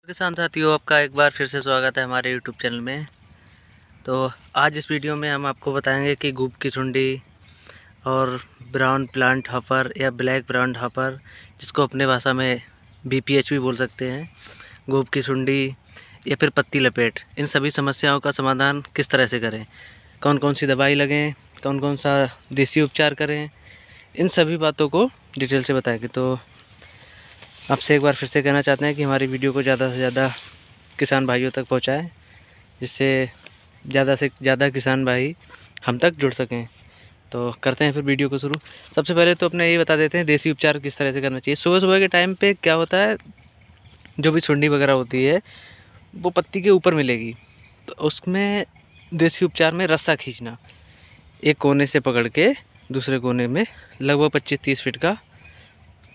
किसान साथियों, आपका एक बार फिर से स्वागत है हमारे YouTube चैनल में। तो आज इस वीडियो में हम आपको बताएंगे कि गोब की सुंडी और ब्राउन प्लांट हॉपर या ब्लैक ब्राउन हॉपर, जिसको अपने भाषा में BPH भी बोल सकते हैं, गोब की सुंडी या फिर पत्ती लपेट, इन सभी समस्याओं का समाधान किस तरह से करें, कौन कौन सी दवाई लगें, कौन कौन सा देसी उपचार करें, इन सभी बातों को डिटेल से बताएंगे। तो आपसे एक बार फिर से कहना चाहते हैं कि हमारी वीडियो को ज़्यादा से ज़्यादा किसान भाइयों तक पहुंचाएं, जिससे ज़्यादा से ज़्यादा किसान भाई हम तक जुड़ सकें। तो करते हैं फिर वीडियो को शुरू। सबसे पहले तो अपने ये बता देते हैं देसी उपचार किस तरह से करना चाहिए। सुबह सुबह के टाइम पे क्या होता है, जो भी सुंडी वगैरह होती है वो पत्ती के ऊपर मिलेगी, तो उसमें देसी उपचार में रस्सा खींचना, एक कोने से पकड़ के दूसरे कोने में लगभग 25-30 फीट का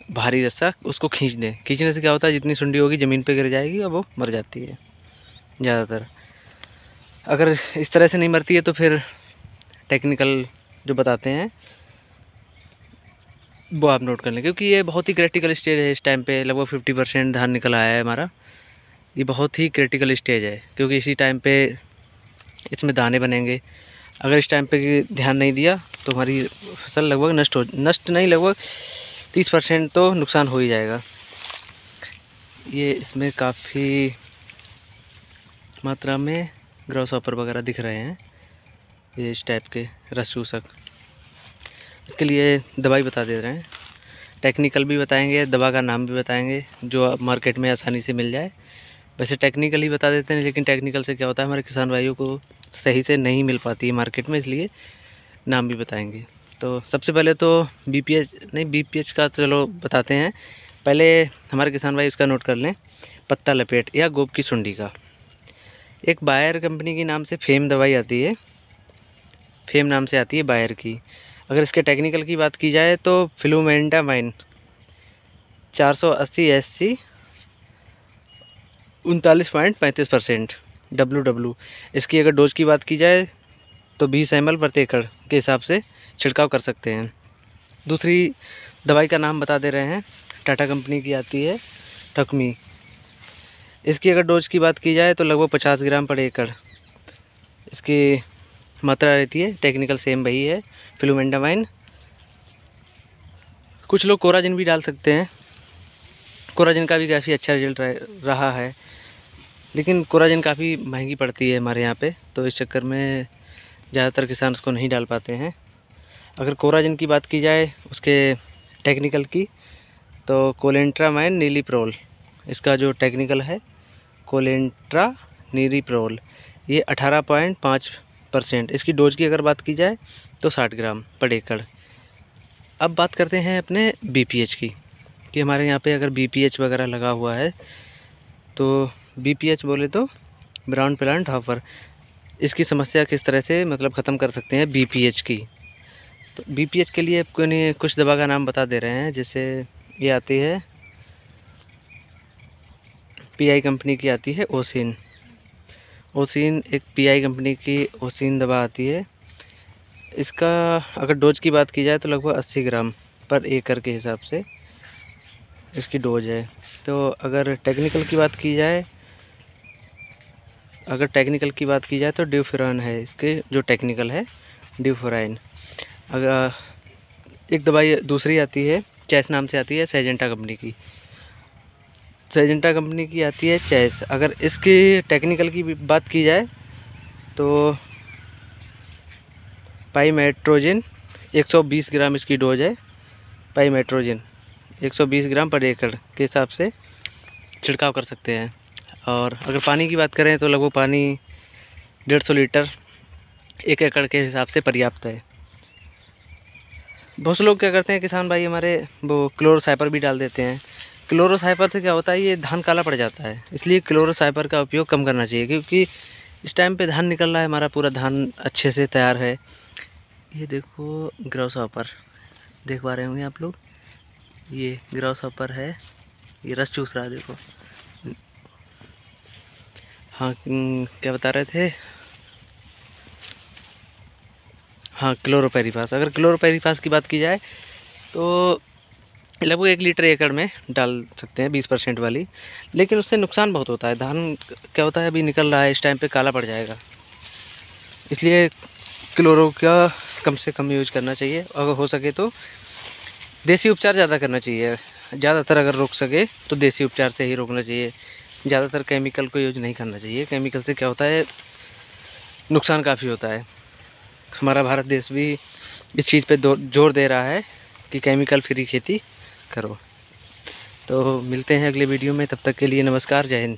भारी रस्सा उसको खींच दें। खींचने से क्या होता है, जितनी सुंडी होगी ज़मीन पे गिर जाएगी और वो मर जाती है ज़्यादातर। अगर इस तरह से नहीं मरती है तो फिर टेक्निकल जो बताते हैं वो आप नोट कर लें, क्योंकि ये बहुत ही क्रिटिकल स्टेज है। इस टाइम पे लगभग 50% धान निकल आया है हमारा। ये बहुत ही क्रिटिकल स्टेज है, क्योंकि इसी टाइम पे इसमें दाने बनेंगे। अगर इस टाइम पे ध्यान नहीं दिया तो हमारी फसल लगभग नष्ट नहीं, लगभग 30% तो नुकसान हो ही जाएगा। ये इसमें काफ़ी मात्रा में ग्रास हॉपर वगैरह दिख रहे हैं, ये इस टाइप के रस चूसक। इसके लिए दवाई बता दे रहे हैं, टेक्निकल भी बताएंगे, दवा का नाम भी बताएंगे जो मार्केट में आसानी से मिल जाए। वैसे टेक्निकल ही बता देते हैं, लेकिन टेक्निकल से क्या होता है, हमारे किसान भाइयों को सही से नहीं मिल पाती है मार्केट में, इसलिए नाम भी बताएंगे। तो सबसे पहले तो BPH का चलो बताते हैं। पहले हमारे किसान भाई उसका नोट कर लें, पत्ता लपेट या गोब की सुंडी का। एक बायर कंपनी की नाम से फेम दवाई आती है, फेम नाम से आती है बायर की। अगर इसके टेक्निकल की बात की जाए तो फ्लूमेंटामाइन 480 SC 39.35% WW। इसकी अगर डोज की बात की जाए तो 20 ml प्रति एकड़ के हिसाब से छिड़काव कर सकते हैं। दूसरी दवाई का नाम बता दे रहे हैं, टाटा कंपनी की आती है टकमी। इसकी अगर डोज की बात की जाए तो लगभग 50 ग्राम पर एकड़ इसकी मात्रा रहती है। टेक्निकल सेम वही है, फ्लूमेंटामाइन। कुछ लोग कोराजिन भी डाल सकते हैं, कोराजिन का भी काफ़ी अच्छा रिजल्ट रहा है, लेकिन कोराजिन काफ़ी महंगी पड़ती है हमारे यहाँ पे, तो इस चक्कर में ज़्यादातर किसान उसको नहीं डाल पाते हैं। अगर कोराजिन की बात की जाए उसके टेक्निकल की, तो कोलेंट्रामाइन नीलीप्रोल, इसका जो टेक्निकल है कोलेंट्रा नीलीप्रोल, ये 18.5%। इसकी डोज की अगर बात की जाए तो 60 ग्राम पर एकड़। अब बात करते हैं अपने BPH की, कि हमारे यहाँ पे अगर BPH वगैरह लगा हुआ है तो BPH बोले तो ब्राउन प्लांट हॉपर, इसकी समस्या किस तरह से मतलब ख़त्म कर सकते हैं BPH की। तो BPH के लिए आपको कुछ दवा का नाम बता दे रहे हैं। जैसे ये आती है PI कंपनी की, आती है ओसिन। एक PI कंपनी की ओसिन दवा आती है। इसका अगर डोज की बात की जाए तो लगभग 80 ग्राम पर एकड़ के हिसाब से इसकी डोज है। तो अगर टेक्निकल की बात की जाए तो ड्यूफेरान है इसके जो टेक्निकल है, ड्यूफेराइन। अगर एक दवाई दूसरी आती है, चैस नाम से आती है, सेजेंटा कंपनी की आती है चैस। अगर इसकी टेक्निकल की बात की जाए तो पाइमेट्रोजिन 120 ग्राम इसकी डोज है। पाइमेट्रोजिन 120 ग्राम पर एकड़ के हिसाब से छिड़काव कर सकते हैं। और अगर पानी की बात करें तो लगभग पानी 150 लीटर 1 एकड़ के हिसाब से पर्याप्त है। बहुत से लोग क्या करते हैं किसान भाई हमारे, वो क्लोरोसाइपर भी डाल देते हैं। क्लोरोसाइपर से क्या होता है, ये धान काला पड़ जाता है, इसलिए क्लोरोसाइपर का उपयोग कम करना चाहिए, क्योंकि इस टाइम पे धान निकल रहा है, हमारा पूरा धान अच्छे से तैयार है। ये देखो ग्रास हॉपर देख पा रहे होंगे आप लोग, ये ग्रास हॉपर है, ये रस चूस रहा है, देखो। हाँ, क्या बता रहे थे, हाँ क्लोरोपेरिफास। अगर क्लोरोपेरिफास की बात की जाए तो लगभग 1 लीटर एकड़ में डाल सकते हैं 20% वाली, लेकिन उससे नुकसान बहुत होता है। धान क्या होता है, अभी निकल रहा है, इस टाइम पे काला पड़ जाएगा, इसलिए क्लोरो का कम से कम यूज करना चाहिए। अगर हो सके तो देसी उपचार ज़्यादा करना चाहिए, ज़्यादातर अगर रोक सके तो देसी उपचार से ही रोकना चाहिए। ज़्यादातर केमिकल को यूज नहीं करना चाहिए, केमिकल से क्या होता है, नुकसान काफ़ी होता है। हमारा भारत देश भी इस चीज़ पे जोर दे रहा है कि केमिकल फ्री खेती करो। तो मिलते हैं अगले वीडियो में, तब तक के लिए नमस्कार, जय हिंद।